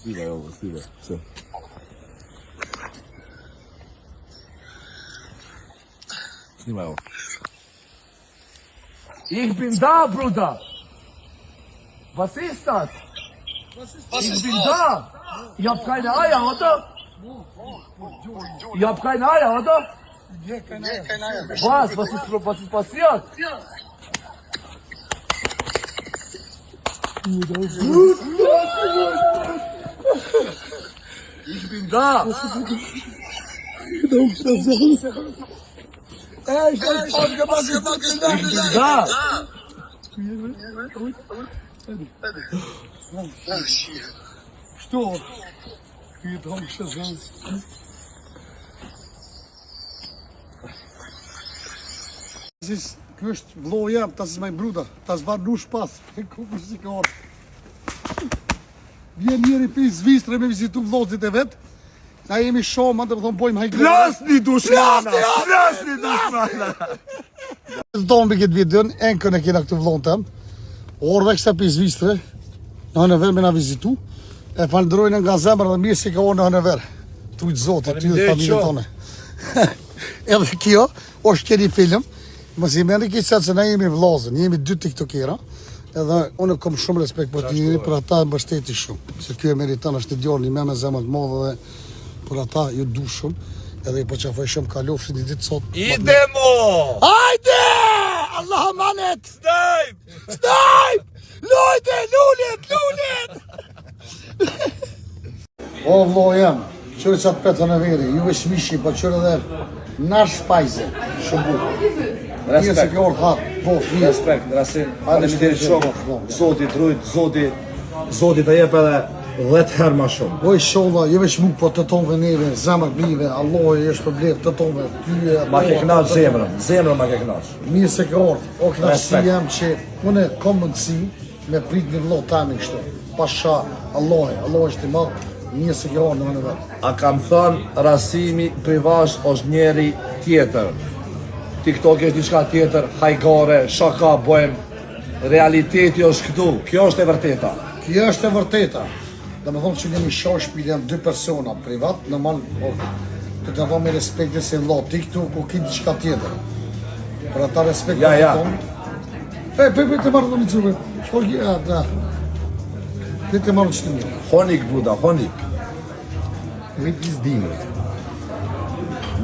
Siva, evo, siva. Sve. Snima, evo. Ich bin da, Bruder! Was ist das? Ich bin da! Ich hab keine Eier, oder? Ich hab keine Eier, oder? Was? Was ist passiert? Ich bin da! Ich bin da! Что? И там сказал. Das ist Küst, Vloja, das ist mein Bruder. Das war nur Spaß. Guck mich sich an. Wir hier in Zwistre, wir sind zu Vlozit vet. Na jemi shumë, ma të më thonë bojmë hajgore. Plasni dushmana! Plasni dushmana! Donë me këtë videon, enkën e kena këtë vlonë tëmë. Orëve kështë për Zvistre, në Hënëver me na vizitu. E falëndrojnë nga zemër dhe mirë si ka orë në Hënëver. Tujtë zotë, ty dhe familje tonë. Edhe kjo, është keni film. Mos i merrni këtë se na jemi vllazën, jemi dy tiktokera. Edhe unë kam shumë respekt për ti, për ata mbështeti shumë. Se ky e meriton, është djalë më me zemër të madhe dhe për ata ju du shumë. Edhe i përqafoj shumë kalofshin i ditë sot. Idemo! Hajde! Allah amanet! Stajp! Stajp! Lojte, lullet! O vlo jam, qërë qatë petën e veri, juve shmishi, pa qërë edhe nash spajze. Shumë bukur. Njërë se kjo orë hatë, bof, njërë. Respekt, Rasin, faleminderit shumë. Zoti trujt, Zoti të jep edhe 10 herë ma shumë. Oj sholla, juve shmuk po të tonve neve, zemër bive, Allah e është për blef të tonve, ty e... Ma ke knaq zemrën ma ke knaq. Mirë se kjo orë, o knaqësi jam që une kom mundësi me prit një vlo tani kështu. Pasha, Allah është i madhë, mirë se kjo orë në në vetë. A kam thënë Rasimi privash është njeri tjetër. TikTok është diçka tjetër, hajgare, shaka bojmë. Realiteti është këtu, kjo është e vërteta. Kjo është e vërteta. Dhe me thonë që njemi shash për janë 2 persona privat, në malë, të të thonë me respekte se la TikTok o ki diçka tjetër. Për ata respekte Ja. Pe, të marrë në një qëve. Shko gja, da. Pe të marrë që të një. Honik, Buda, honik. Midis dimrit.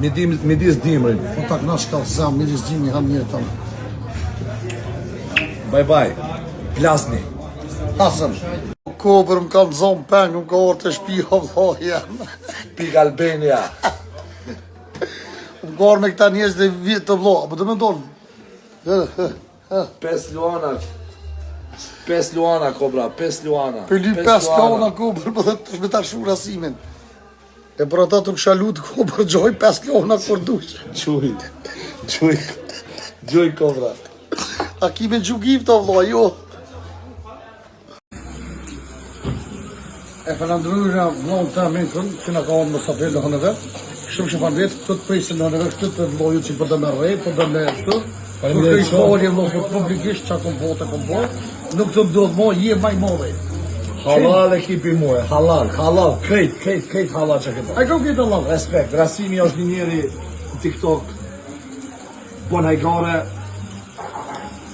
Midis dimrit. Po tak na shkallë zamë, midis gjimi ham njëre tonë. Bye. Plasni. Hasëm. Kobër më kanë zonë pengë, më ka orë të shpi vëlloh jam. Pik Albania. Më ka orë me këta njës dhe vjetë të vëlloh, apo të me ndonë. 5 luana, kobra, 5 luana. Për ly 5 luana kobër, për dhe të shmetar shumë rasimin. E për ata të kësha lutë kobër, gjoj 5 luana kur dush. Gjuj, kobra. A ki me gjugiv të vëlloh, jo. E falenderojnë vllahun të amikun, që na ka orë më sapel në Hënëver. Shumë që fanë vetë, këtë presin në Hënëver, këtë të vlloju që për të me rejtë, për të me shtu. Për të i shpalje vllohë publikisht, që kom po. Nuk të mdodhë mo, je maj move. Halal ekipi muaj, halal, krejt halal që këtë. A i kom këtë Allah. Respekt, Rasimi është një njeri në TikTok, bon hajgare,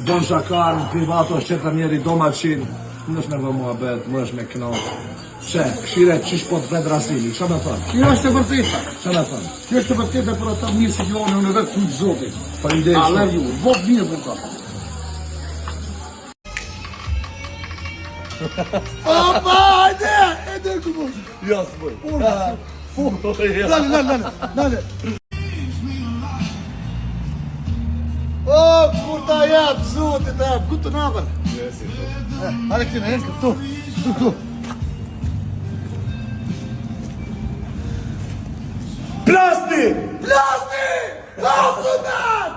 bon shakar, në privato është qëtër njeri domaçin, më është me vë mua bet, më është me knaq. Që, këshire qësh po të vetë Rasimi, që me thënë? Kjo është e vërteta. Që me thënë? Kjo është e vërteta për ata mirë si kjo në Hënëver të të zotit. Faleminderit shumë. Allah ju, vot mirë për ta. Papa, hajde! E dhe këmës. Ja, s'bëj. Nale. O, kur ta jap, zotit ta jap, ku të nabër? Hajde këtine, henkë, këtu. Plasni! Lasunat!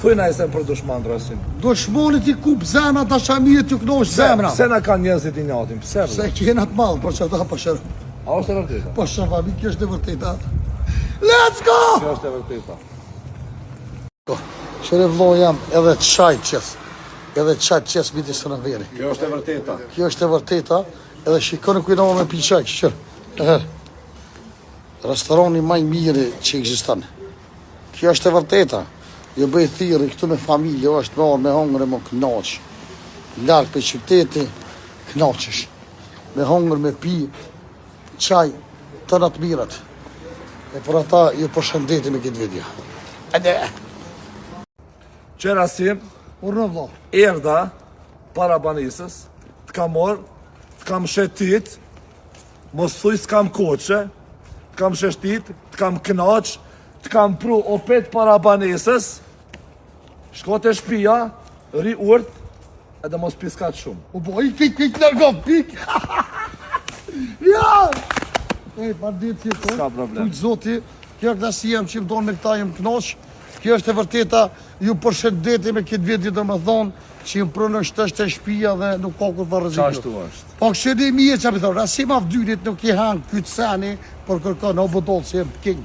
Thuj na e sem për dushman, Rasim. Dushmonit i kup zemra, ta shamit t'ju knosh zemra. Pse na kanë njerëzit i njatin, pse? Se kena të malë, për që ta për shërë. A është e vërteta? Po shërë, kjo është e vërteta. Let's go! Kjo është e vërteta. Qëre vlo jam edhe qaj qes. Edhe qaj qes midis të në veri. Kjo është e vërteta. Kjo është e vërteta. Edhe shikoni kujnova me pi qaj, qërë. Restorani maj miri që egzistan. Kjo është e vërteta. Jo bëj thirrë këtu me familje, është me orë me hongër e më knaq. Larkë për qyteti, knaqesh. Me hongër, me pi, qaj, të në të mirat. E për ata ju përshëndeti me këtë video. Ede! Qera sim, Urnë vlo. erda para banisës, të kam orë, të kam shetit, mos thuj s'kam koqe, të kam sheshtit, të kam knaq, të kam pru opet para banisës, shko të shpia, ri urt, edhe mos piskat shumë. U bo, ik, nërgov, ik! Ja! E, pa ditë që të, S'ka problem. Kujtë zoti, kjo është dasi jem që më donë me këta jem knaq, kjo është e vërteta, ju përshëndeti me këtë video dhe më thonë, që më prënë është të shpia dhe nuk ka kur të rëzikë. Qashtu është. Po kështë edhe mije që apë thonë, rasim avdynit nuk i hangë këtë seni, për kërkon, o bëdollë që jem king.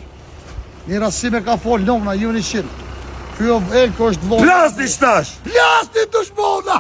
Një rasim e ka folë nëmna, ju një qinë. Kjo elko është vlonë. Plasni qtash! Plasni të shmona!